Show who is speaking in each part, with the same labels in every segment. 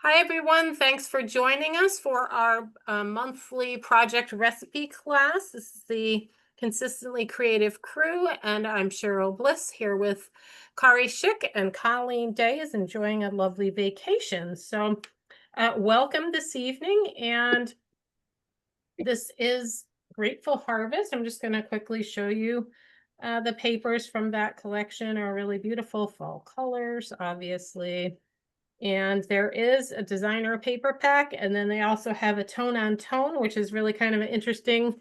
Speaker 1: Hi, everyone. Thanks for joining us for our monthly project recipe class. This is the Consistently Creative Crew, and I'm Cheryl Bliss here with Kari Schick, and Colleen Day is enjoying a lovely vacation. So welcome this evening, and this is Grateful Harvest. I'm just going to quickly show you the papers from that collection are really beautiful fall colors, obviously. And there is a designer paper pack, and then they also have a tone on tone, which is really kind of an interesting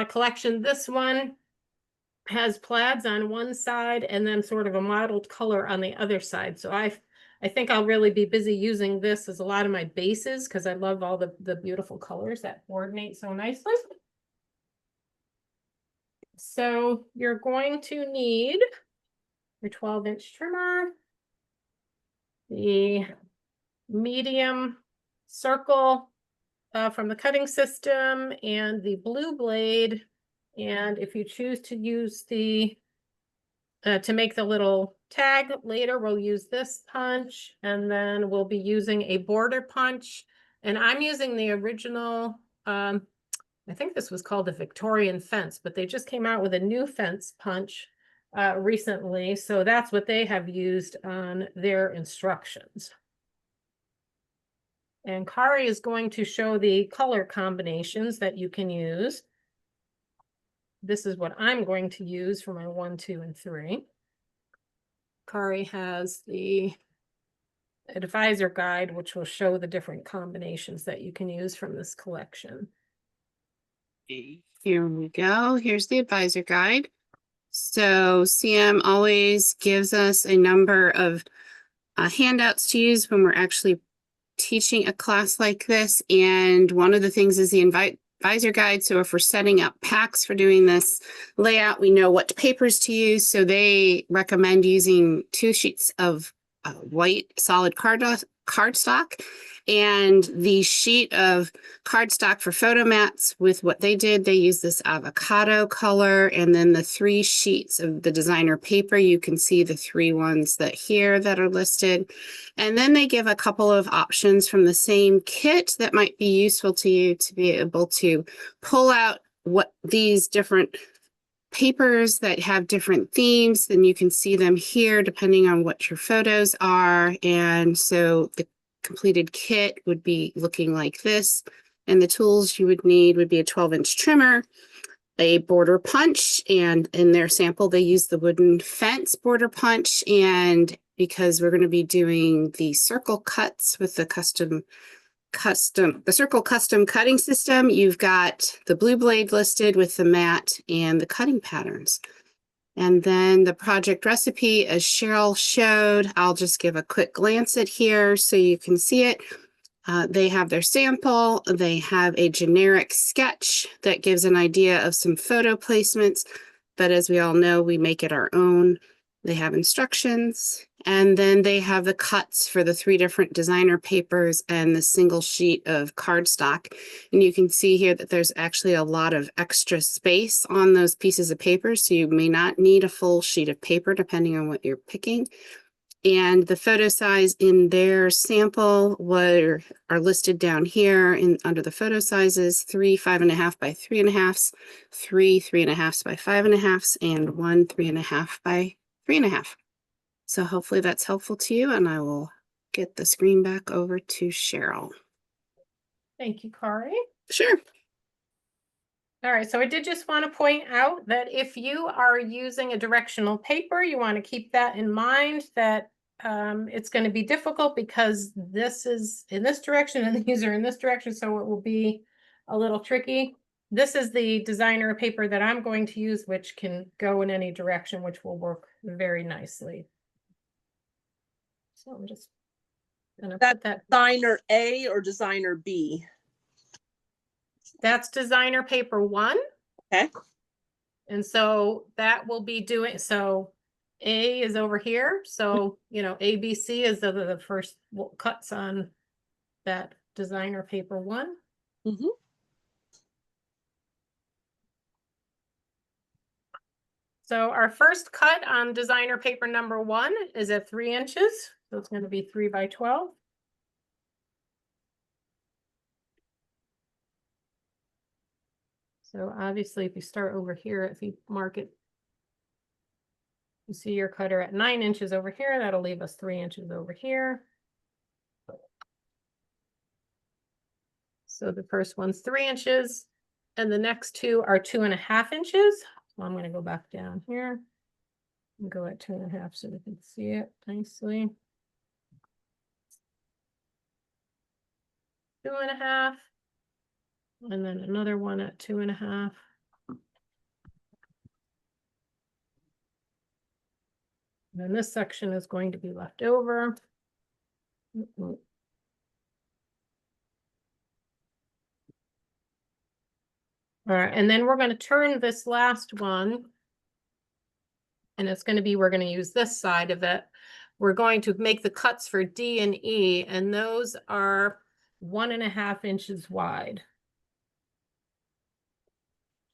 Speaker 1: collection. This one has plaids on one side and then sort of a mottled color on the other side. So I think I'll really be busy using this as a lot of my bases because I love all the beautiful colors that coordinate so nicely. So you're going to need your 12-inch trimmer, the medium circle from the cutting system, and the blue blade. And if you choose to use the to make the little tag later, we'll use this punch, and then we'll be using a border punch. And I'm using the original, I think this was called the Victorian fence, but they just came out with a new fence punch recently. So that's what they have used on their instructions. And Kari is going to show the color combinations that you can use. This is what I'm going to use for my 1, 2, and 3. Kari has the advisor guide, which will show the different combinations that you can use from this collection.
Speaker 2: Here we go. Here's the advisor guide. So CM always gives us a number of handouts to use when we're actually teaching a class like this. And one of the things is the advisor guide. So if we're setting up packs for doing this layout, we know what papers to use. So they recommend using 2 sheets of white solid cardstock and the sheet of cardstock for photo mats. With what they did, they used this avocado color, and then the 3 sheets of the designer paper. You can see the 3 ones that here that are listed. And then they give a couple of options from the same kit that might be useful to you to be able to pull out what these different papers that have different themes. Then you can see them here depending on what your photos are. And so the completed kit would be looking like this. And the tools you would need would be a 12-inch trimmer, a border punch, and in their sample they use the wooden fence border punch. And because we're going to be doing the circle cuts with the circle custom cutting system, you've got the blue blade listed with the mat and the cutting patterns. And then the project recipe, as Cheryl showed, I'll just give a quick glance at here so you can see it. They have their sample. They have a generic sketch that gives an idea of some photo placements, but as we all know, we make it our own. They have instructions, and then they have the cuts for the 3 different designer papers and the single sheet of cardstock. And you can see here that there's actually a lot of extra space on those pieces of paper, so you may not need a full sheet of paper depending on what you're picking. And the photo size in their sample are listed down here under the photo sizes: 3 5.5 by 3.5, 3 3.5 by 5.5, and 1 3.5 by 3.5. So hopefully that's helpful to you, and I will get the screen back over to Cheryl.
Speaker 1: Thank you, Kari.
Speaker 2: Sure.
Speaker 1: All right, so I did just want to point out that if you are using a directional paper, you want to keep that in mind, that it's going to be difficult because this is in this direction and these are in this direction, so it will be a little tricky. This is the designer paper that I'm going to use, which can go in any direction, which will work very nicely. So I'm just going to put that.
Speaker 3: Designer A or designer B?
Speaker 1: That's designer paper 1.
Speaker 3: Okay.
Speaker 1: And so that will be doing, so A is over here. So, you know, ABC is the first cuts on that designer paper 1.
Speaker 3: Mm-hmm.
Speaker 1: So our first cut on designer paper number 1 is at 3 inches. So it's going to be 3 by 12. So obviously, if you start over here, if you mark it, you see your cutter at 9 inches over here, that'll leave us 3 inches over here. So the first one's 3 inches, and the next two are 2.5 inches. So I'm going to go back down here and go at 2.5 so we can see it nicely. 2.5, and then another one at 2.5. And then this section is going to be left over. All right, and then we're going to turn this last one, and it's going to be, we're going to use this side of it. We're going to make the cuts for D and E, and those are 1.5 inches wide.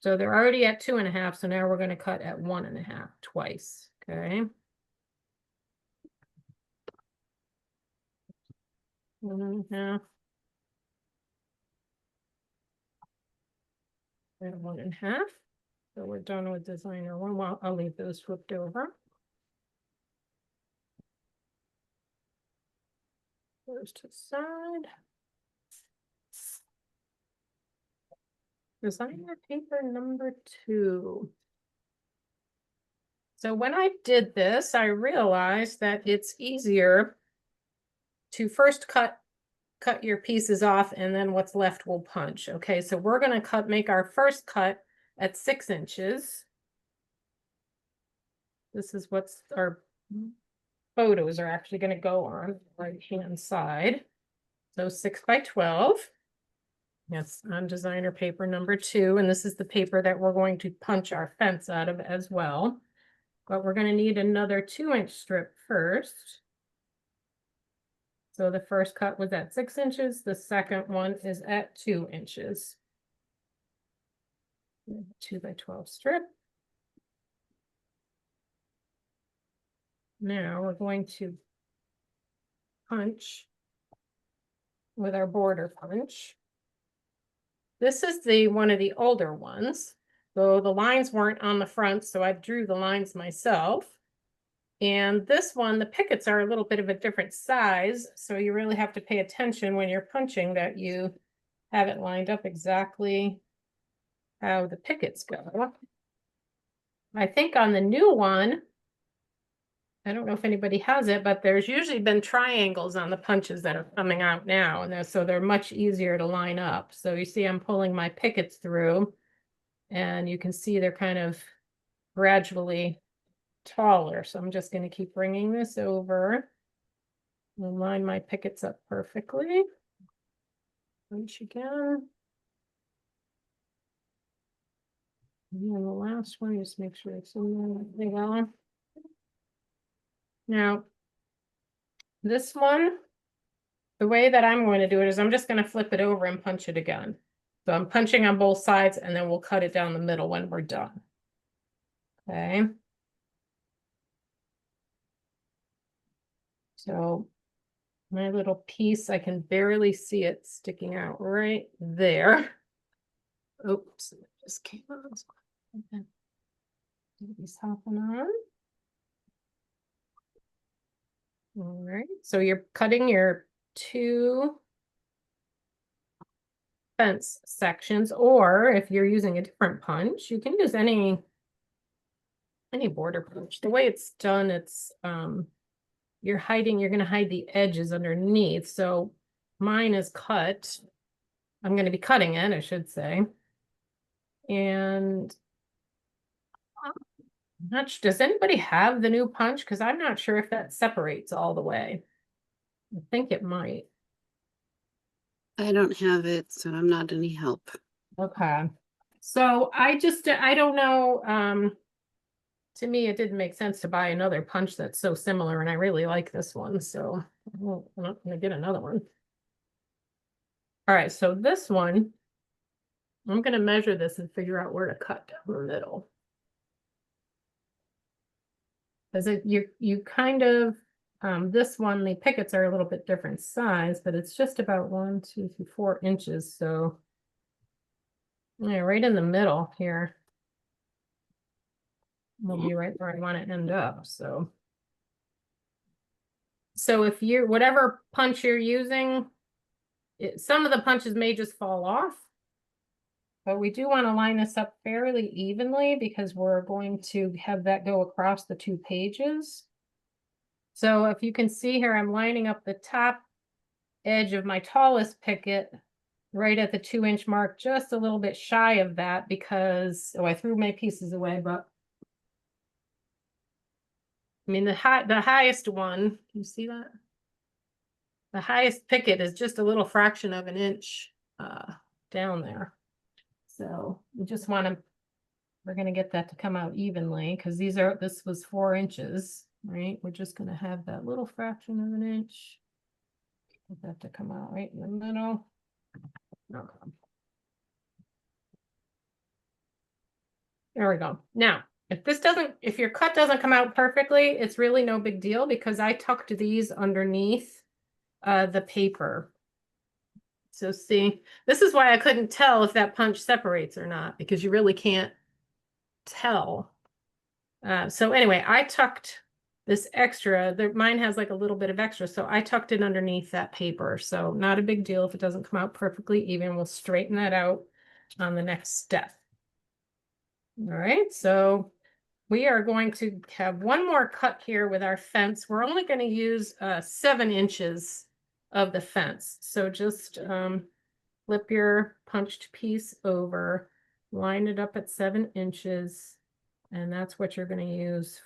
Speaker 1: So they're already at 2.5, so now we're going to cut at 1.5 twice, okay? 1.5. And 1.5. So we're done with designer one. Well, I'll leave those flipped over. Goes to the side. Designer paper number 2. So when I did this, I realized that it's easier to first cut your pieces off, and then what's left will punch. Okay, so we're going to make our first cut at 6 inches. This is what's our photos are actually going to go on the right hand side. So 6 by 12. Yes, on designer paper number 2, and this is the paper that we're going to punch our fence out of as well. But we're going to need another 2-inch strip first. So the first cut was at 6 inches. The second one is at 2 inches. 2 by 12 strip. Now we're going to punch with our border punch. This is one of the older ones. So the lines weren't on the front, so I drew the lines myself. And this one, the pickets are a little bit of a different size, so you really have to pay attention when you're punching that you have it lined up exactly how the pickets go. I think on the new one, I don't know if anybody has it, but there's usually been triangles on the punches that are coming out now, and so they're much easier to line up. So you see I'm pulling my pickets through, and you can see they're kind of gradually taller. So I'm just going to keep bringing this over and line my pickets up perfectly. Punch again. And then the last one, just make sure it's in there. Now, this one, the way that I'm going to do it is I'm just going to flip it over and punch it again. So I'm punching on both sides, and then we'll cut it down the middle when we're done. Okay. So my little piece, I can barely see it sticking out right there. Oops, it just came on. Okay. These hopping on. All right, so you're cutting your 2 fence sections, or if you're using a different punch, you can use any border punch. The way it's done, it's you're going to hide the edges underneath. So mine is cut. I'm going to be cutting it, I should say. And does anybody have the new punch? Because I'm not sure if that separates all the way. I think it might.
Speaker 2: I don't have it, so I'm not any help.
Speaker 1: Okay. So I don't know. To me, it didn't make sense to buy another punch that's so similar, and I really like this one, so I'm not going to get another one. All right, so this one, I'm going to measure this and figure out where to cut down the middle. Because you kind of, this one, the pickets are a little bit different size, but it's just about 1, 2, 3, 4 inches. So Yeah, right in the middle here. Will be right where I want to end up, so. So if you're, whatever punch you're using, some of the punches may just fall off. But we do want to line this up fairly evenly because we're going to have that go across the 2 pages. So if you can see here, I'm lining up the top edge of my tallest picket right at the 2-inch mark, just a little bit shy of that because, oh, I threw my pieces away, but I mean, the highest one, can you see that? The highest picket is just a little fraction of an inch down there. So we just want to, we're going to get that to come out evenly because this was 4 inches, right? We're just going to have that little fraction of an inch. Get that to come out right in the middle. Okay. There we go. Now, if your cut doesn't come out perfectly, it's really no big deal because I tucked these underneath the paper. So see, this is why I couldn't tell if that punch separates or not, because you really can't tell. So anyway, I tucked this extra, mine has like a little bit of extra, so I tucked it underneath that paper. So not a big deal if it doesn't come out perfectly even. We'll straighten that out on the next step. All right, so we are going to have one more cut here with our fence. We're only going to use 7 inches of the fence. So just flip your punched piece over, line it up at 7 inches, and that's what you're going to use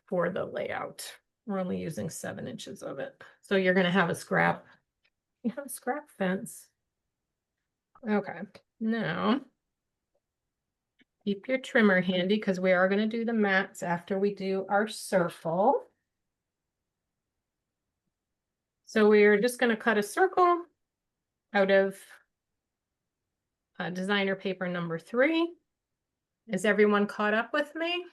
Speaker 1: for the layout. We're only using 7 inches of it. So you're going to have a scrap. You have a scrap fence. Okay, now keep your trimmer handy because we are going to do the mats after we do our circle. So we're just going to cut a circle out of designer paper number 3. Is everyone caught up with me?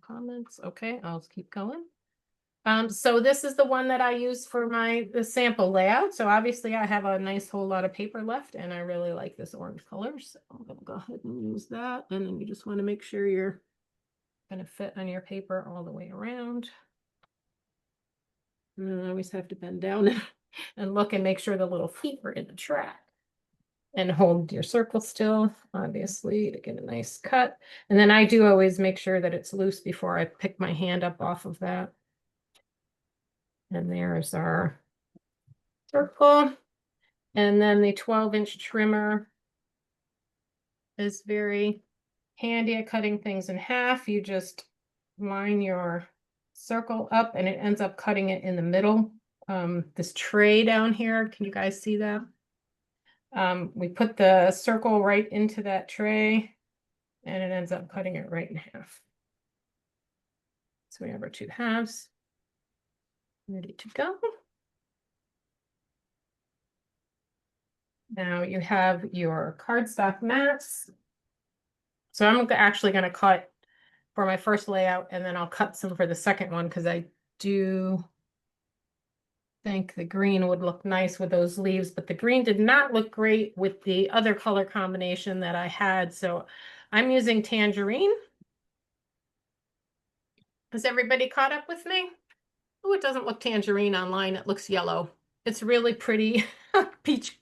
Speaker 1: Comments? Okay, I'll keep going. So this is the one that I use for the sample layout. So obviously I have a nice whole lot of paper left and I really like this orange color. So I'm gonna go ahead and use that. And then you just want to make sure you're gonna fit on your paper all the way around. And I always have to bend down and look and make sure the little feet are in the track. And hold your circle still, obviously, to get a nice cut. And then I do always make sure that it's loose before I pick my hand up off of that. And there's our circle. And then the 12-inch trimmer is very handy at cutting things in half. You just line your circle up and it ends up cutting it in the middle. This tray down here, can you guys see that? We put the circle right into that tray and it ends up cutting it right in half. So we have our 2 halves ready to go. Now you have your cardstock mats. So I'm actually going to cut for my first layout and then I'll cut some for the second one because I do think the green would look nice with those leaves, but the green did not look great with the other color combination that I had. So I'm using tangerine. Is everybody caught up with me? Oh, it doesn't look tangerine online. It looks yellow. It's really pretty peach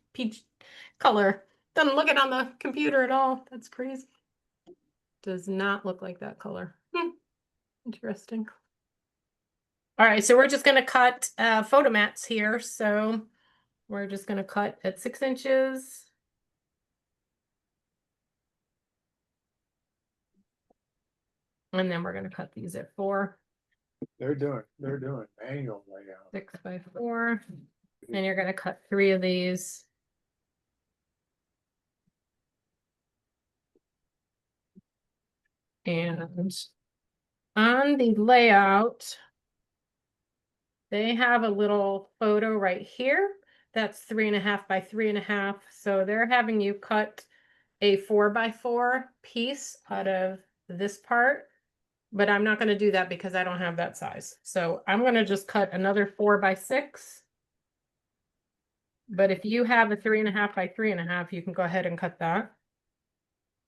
Speaker 1: color. Doesn't look it on the computer at all. That's crazy. Does not look like that color. Interesting. All right, so we're just going to cut photo mats here. So we're just going to cut at 6 inches. And then we're going to cut these at 4.
Speaker 4: They're doing manual layout.
Speaker 1: 6 by 4. And you're going to cut 3 of these. And on the layout, they have a little photo right here. That's 3.5 by 3.5. So they're having you cut a 4 by 4 piece out of this part. But I'm not going to do that because I don't have that size. So I'm going to just cut another 4 by 6 But if you have a 3.5 by 3.5, you can go ahead and cut that.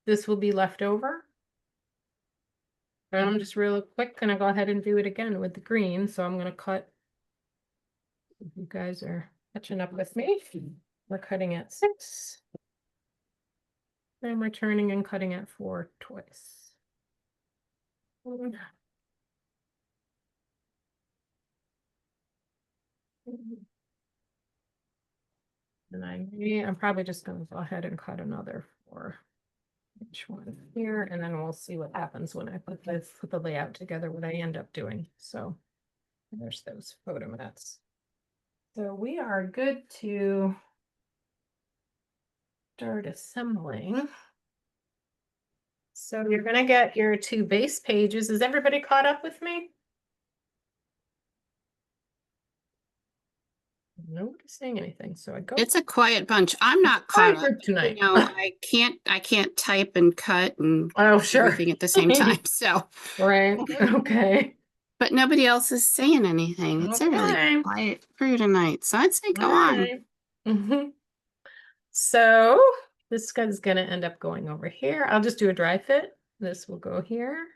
Speaker 1: This will be left over. And I'm just real quick gonna go ahead and do it again with the green. So I'm gonna cut. If you guys are catching up with me, we're cutting at 6. And we're turning and cutting at 4 twice. And I'm probably just gonna go ahead and cut another 4-inch one here, and then we'll see what happens when I put the layout together, what I end up doing. So there's those photo mats. So we are good to start assembling. So you're gonna get your 2 base pages. Is everybody caught up with me? Nobody's saying anything, so I go.
Speaker 2: It's a quiet bunch. I'm not caught up.
Speaker 1: group tonight.
Speaker 2: You know, I can't type and cut and
Speaker 1: Oh, sure.
Speaker 2: everything at the same time. So,
Speaker 1: Right. Okay.
Speaker 2: but nobody else is saying anything. It's a
Speaker 1: Okay.
Speaker 2: really quiet crew tonight. So I'd say go on.
Speaker 1: Mhm. So this guy's gonna end up going over here. I'll just do a dry fit. This will go here.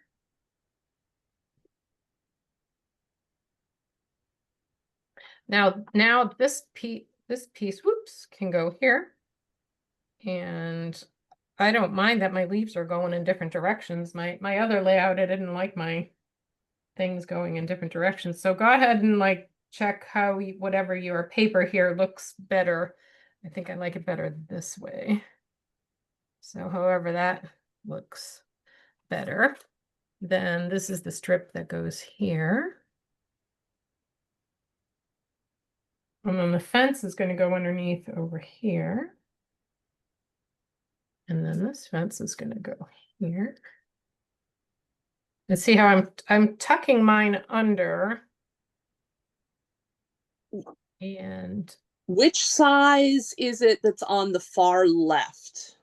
Speaker 1: Now this piece, whoops, can go here. And I don't mind that my leaves are going in different directions. My other layout, I didn't like my things going in different directions. So go ahead and like check how whatever your paper here looks better. I think I like it better this way. So however that looks better, then this is the strip that goes here. And then the fence is going to go underneath over here. And then this fence is going to go here. And see how I'm tucking mine under. And
Speaker 3: Which size is it that's on the far left?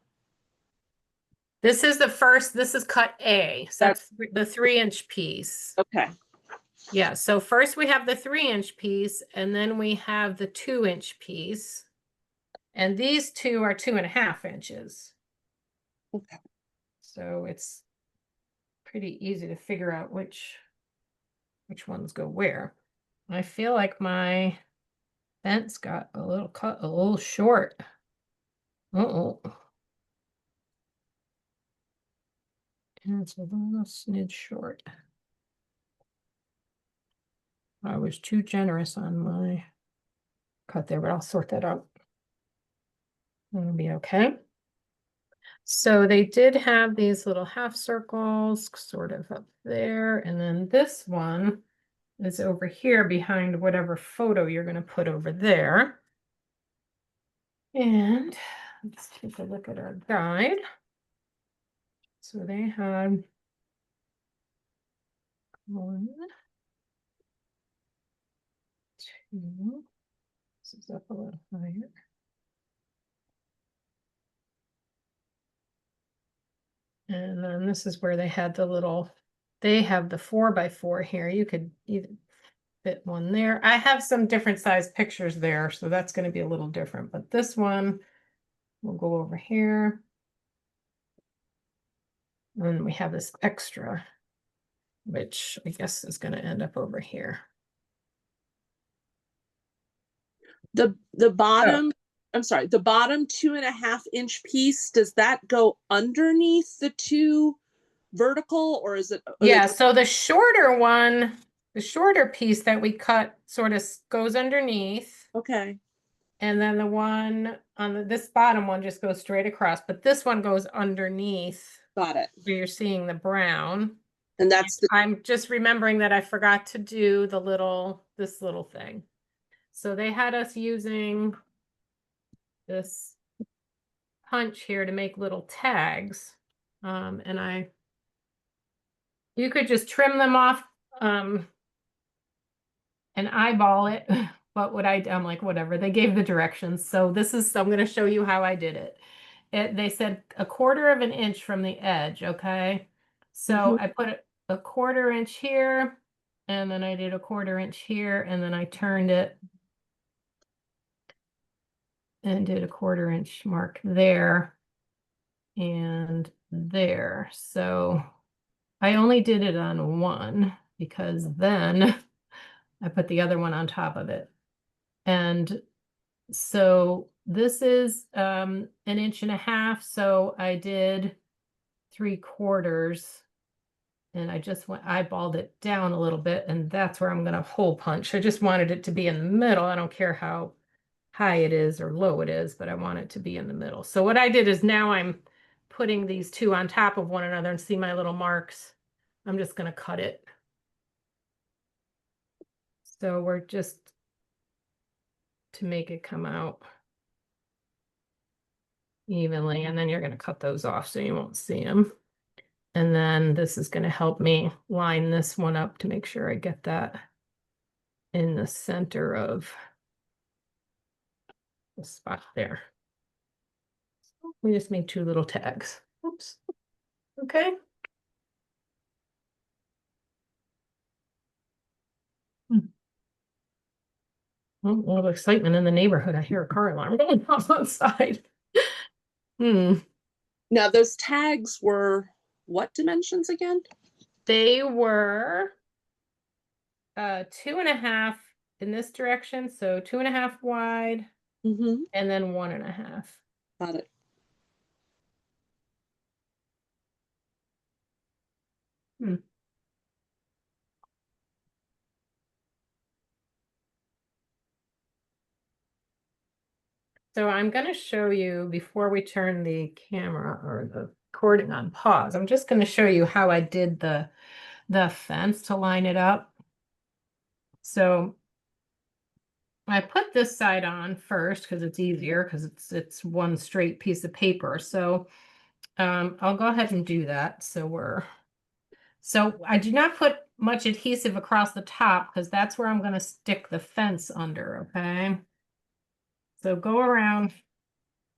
Speaker 1: this is the first, this is cut A. So that's the 3-inch piece.
Speaker 3: Okay.
Speaker 1: Yeah, so first we have the 3-inch piece, and then we have the 2-inch piece. And these two are 2.5 inches.
Speaker 3: Okay.
Speaker 1: So it's pretty easy to figure out which ones go where. I feel like my fence got a little cut a little short. Uh-oh. And it's a little smidge short. I was too generous on my cut there, but I'll sort that out. It'll be okay. So they did have these little half circles sort of up there. And then this one is over here behind whatever photo you're going to put over there. And let's take a look at our guide. So they had 1, 2, this is up a little higher. And then this is where they had the little, they have the 4x4 here. You could either fit one there. I have some different size pictures there, so that's going to be a little different. But this one will go over here. And we have this extra, which I guess is going to end up over here.
Speaker 3: The bottom, I'm sorry, the bottom 2.5-inch piece, does that go underneath the 2 vertical, or is it?
Speaker 1: Yeah, so the shorter one, the shorter piece that we cut sort of goes underneath.
Speaker 3: Okay.
Speaker 1: And then the one on this bottom one just goes straight across, but this one goes underneath.
Speaker 3: Got it.
Speaker 1: So you're seeing the brown.
Speaker 3: And that's the,
Speaker 1: I'm just remembering that I forgot to do this little thing. So they had us using this punch here to make little tags. And you could just trim them off and eyeball it. But I'm like, whatever, they gave the directions. So I'm going to show you how I did it. They said 1/4 inch from the edge. Okay. So I put a 1/4 inch here, and then I did a 1/4 inch here, and then I turned it and did a 1/4 inch mark there and there. So I only did it on one because then I put the other one on top of it. And so this is 1.5 inches. So I did 3/4, and I just eyeballed it down a little bit, and that's where I'm going to hole punch. I just wanted it to be in the middle. I don't care how high it is or low it is, but I want it to be in the middle. So what I did is now I'm putting these two on top of one another, and see my little marks. I'm just going to cut it. So we're just to make it come out evenly, and then you're going to cut those off so you won't see them. And then this is going to help me line this one up to make sure I get that in the center of the spot there. We just made 2 little tags. Oops. Okay. A little excitement in the neighborhood. I hear a car alarm going off outside.
Speaker 3: Now those tags were what dimensions again?
Speaker 1: They were 2.5 in this direction, so 2.5 wide,
Speaker 3: Mm-hmm.
Speaker 1: and then 1.5.
Speaker 3: Got it.
Speaker 1: So I'm going to show you before we turn the camera or the recording on pause. I'm just going to show you how I did the fence to line it up. So I put this side on first because it's easier, because it's one straight piece of paper. So I'll go ahead and do that. So I do not put much adhesive across the top because that's where I'm going to stick the fence under. Okay. So go around,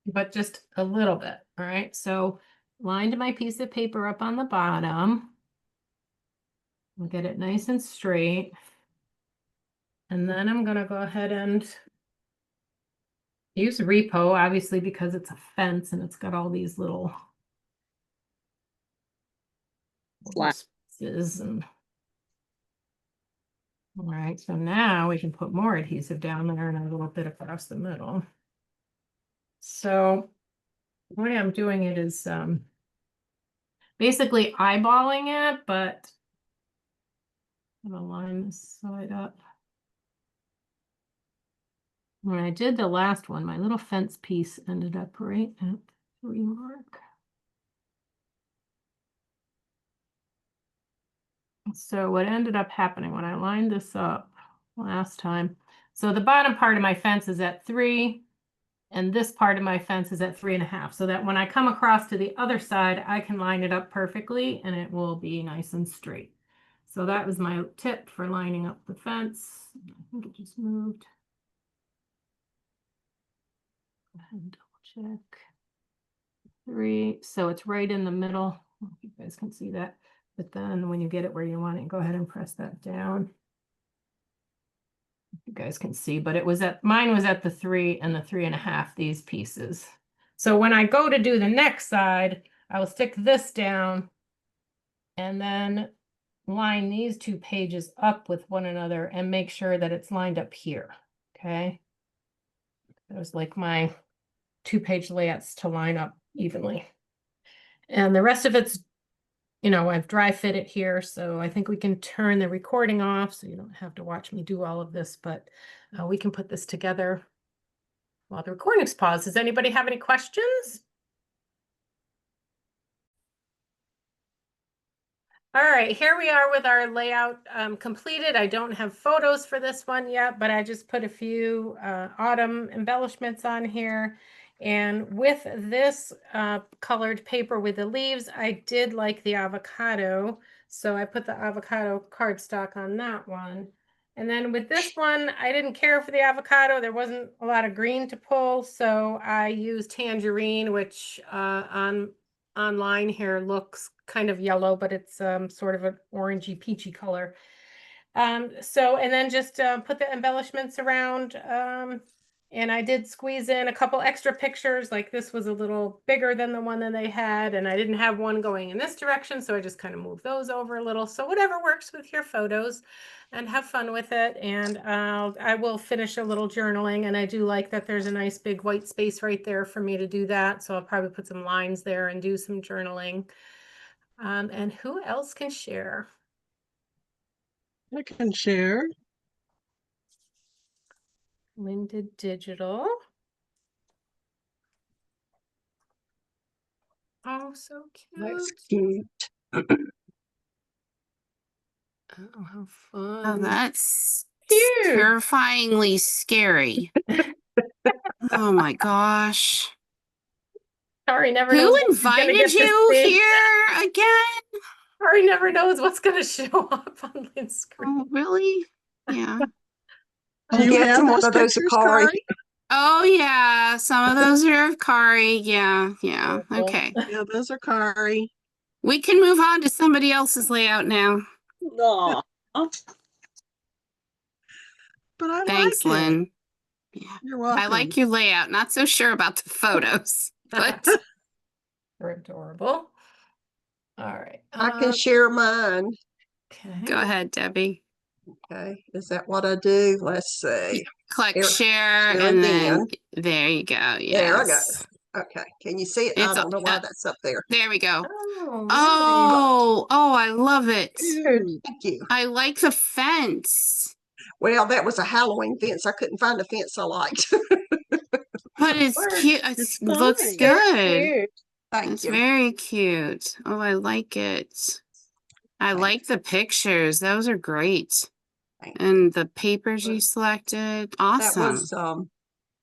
Speaker 1: but just a little bit. All right. So lined my piece of paper up on the bottom. I'll get it nice and straight. And then I'm going to go ahead and use repo, obviously, because it's a fence and it's got all these little spaces. And all right, so now we can put more adhesive down there and a little bit across the middle. So the way I'm doing it is basically eyeballing it, but I'm gonna line this side up. When I did the last one, my little fence piece ended up right at 3 mark. So what ended up happening when I lined this up last time, so the bottom part of my fence is at 3, and this part of my fence is at 3.5, so that when I come across to the other side, I can line it up perfectly and it will be nice and straight. So that was my tip for lining up the fence. I think it just moved. Go ahead and double check. 3, so it's right in the middle. I don't know if you guys can see that, but then when you get it where you want it, go ahead and press that down. You guys can see, but it was mine was at the 3 and the 3.5, these pieces. So when I go to do the next side, I will stick this down and then line these 2 pages up with one another and make sure that it's lined up here. Okay. There's like my 2-page layouts to line up evenly. And the rest of it's, I've dry fit it here, so I think we can turn the recording off so you don't have to watch me do all of this, but we can put this together while the recording's paused. Does anybody have any questions? All right, here we are with our layout completed. I don't have photos for this one yet, but I just put a few autumn embellishments on here. And with this colored paper with the leaves, I did like the avocado. So I put the avocado cardstock on that one. And then with this one, I didn't care for the avocado. There wasn't a lot of green to pull. So I used tangerine, which online here looks kind of yellow, but it's sort of an orangey peachy color. And then just put the embellishments around And I did squeeze in a couple extra pictures, like this was a little bigger than the one that they had, and I didn't have one going in this direction, so I just kind of moved those over a little. So whatever works with your photos, and have fun with it. And I will finish a little journaling, and I do like that there's a nice big white space right there for me to do that. So I'll probably put some lines there and do some journaling. And who else can share?
Speaker 5: I can share.
Speaker 1: Linda Digital. Oh, so
Speaker 6: That's
Speaker 1: cute.
Speaker 6: cute.
Speaker 1: Oh, how
Speaker 2: Oh,
Speaker 1: fun.
Speaker 2: that's
Speaker 1: Cute.
Speaker 2: terrifyingly scary. Oh my gosh.
Speaker 1: Ari never
Speaker 2: Who
Speaker 1: knows when she's gonna
Speaker 2: invited
Speaker 1: get this
Speaker 2: you
Speaker 1: big.
Speaker 2: here again?
Speaker 1: Ari never knows what's gonna show up on the screen.
Speaker 2: Oh, really? Yeah.
Speaker 5: Do you
Speaker 6: Get
Speaker 5: have
Speaker 6: some more
Speaker 5: those
Speaker 6: of those,
Speaker 5: pictures,
Speaker 6: Akari.
Speaker 5: Kari?
Speaker 2: Oh, yeah. Some of those are of Kari. Yeah. Yeah.
Speaker 1: Cool.
Speaker 2: Okay.
Speaker 5: Yeah, those are Kari.
Speaker 2: We can move on to somebody else's layout now.
Speaker 3: Aw.
Speaker 5: But I
Speaker 2: Thanks,
Speaker 5: like it.
Speaker 2: Lynn. Yeah.
Speaker 5: You're welcome.
Speaker 2: I like your layout. Not so sure about the photos, but
Speaker 1: They're adorable. All right.
Speaker 6: I can share mine.
Speaker 1: Okay.
Speaker 2: go ahead, Debbie.
Speaker 6: Okay, is that what I do? Let's see.
Speaker 2: Click
Speaker 6: Here,
Speaker 2: share
Speaker 6: share
Speaker 2: and then
Speaker 6: again.
Speaker 2: there you go.
Speaker 6: There I go.
Speaker 2: Yes.
Speaker 6: Okay, can you see it? I
Speaker 2: It's
Speaker 6: don't know why that's up there.
Speaker 2: there we go.
Speaker 1: Oh,
Speaker 2: Oh, I love it.
Speaker 5: Cute.
Speaker 6: Thank you.
Speaker 2: I like the fence,
Speaker 6: Well, that was a Halloween fence. I couldn't find a fence I liked.
Speaker 2: but it's
Speaker 1: Works.
Speaker 2: cute.
Speaker 5: It's
Speaker 2: It looks
Speaker 5: fine.
Speaker 2: good.
Speaker 6: Thank
Speaker 2: It's
Speaker 6: you.
Speaker 2: very cute. Oh, I like it. I
Speaker 6: Thanks.
Speaker 2: like the pictures. Those are great.
Speaker 6: Thank
Speaker 2: And the papers you selected.
Speaker 6: That
Speaker 2: Awesome.
Speaker 6: was,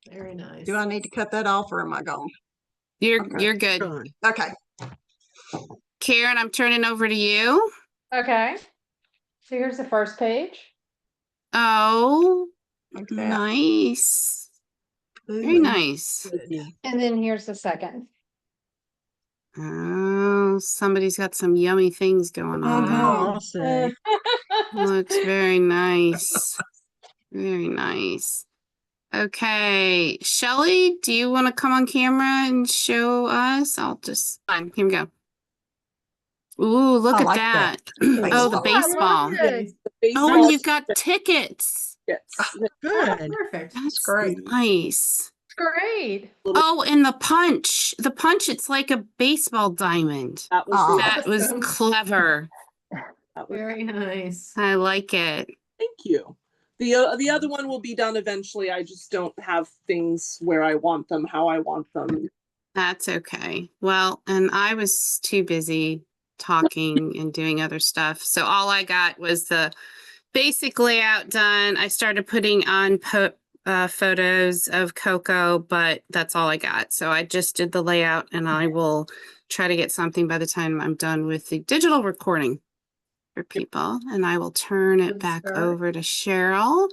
Speaker 1: very nice.
Speaker 6: do I need to cut that off or am I gone?
Speaker 2: You're
Speaker 6: okay.
Speaker 2: good.
Speaker 5: Done.
Speaker 6: Okay.
Speaker 2: Karen, I'm turning over to you.
Speaker 7: Okay. So here's the first page.
Speaker 2: Oh,
Speaker 6: Like that.
Speaker 2: nice. Very
Speaker 6: Ooh,
Speaker 2: nice.
Speaker 7: And then here's the second.
Speaker 2: Oh, somebody's got some yummy things going on there.
Speaker 5: Oh, I'll say.
Speaker 2: Looks very nice. Very nice. Okay, Shelly, do you want to come on camera and show us? I'll just fine. Here we go. Ooh, look
Speaker 6: I
Speaker 2: at
Speaker 6: like
Speaker 2: that.
Speaker 6: that.
Speaker 2: Oh, the
Speaker 6: Baseball.
Speaker 2: baseball.
Speaker 7: Good.
Speaker 3: The
Speaker 2: Oh,
Speaker 3: baseball
Speaker 2: and you've got tickets.
Speaker 3: tickets.
Speaker 5: Good.
Speaker 1: Perfect.
Speaker 2: That's
Speaker 6: great.
Speaker 2: nice.
Speaker 7: It's great.
Speaker 2: Oh, and the punch. The punch, it's like a baseball diamond.
Speaker 3: That was
Speaker 6: Aw.
Speaker 3: the,
Speaker 2: That was
Speaker 1: Awesome.
Speaker 2: clever.
Speaker 3: that was,
Speaker 1: Very nice.
Speaker 2: I like it.
Speaker 3: thank you. The other one will be done eventually. I just don't have things where I want them, how I want them.
Speaker 2: That's okay. Well, and I was too busy talking and doing other stuff. So all I got was the basic layout done. I started putting on photos of Coco, but that's all I got. So I just did the layout and I will try to get something by the time I'm done with the digital recording for people. And I will turn it
Speaker 1: Good
Speaker 2: back
Speaker 1: start.
Speaker 2: over to Cheryl.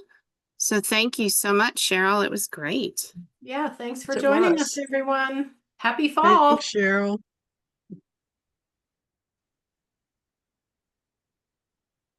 Speaker 2: So thank you so much, Cheryl. It was great.
Speaker 1: Yeah, thanks for
Speaker 6: It
Speaker 1: joining
Speaker 6: was.
Speaker 1: us, everyone. Happy fall.
Speaker 5: Thanks, Cheryl.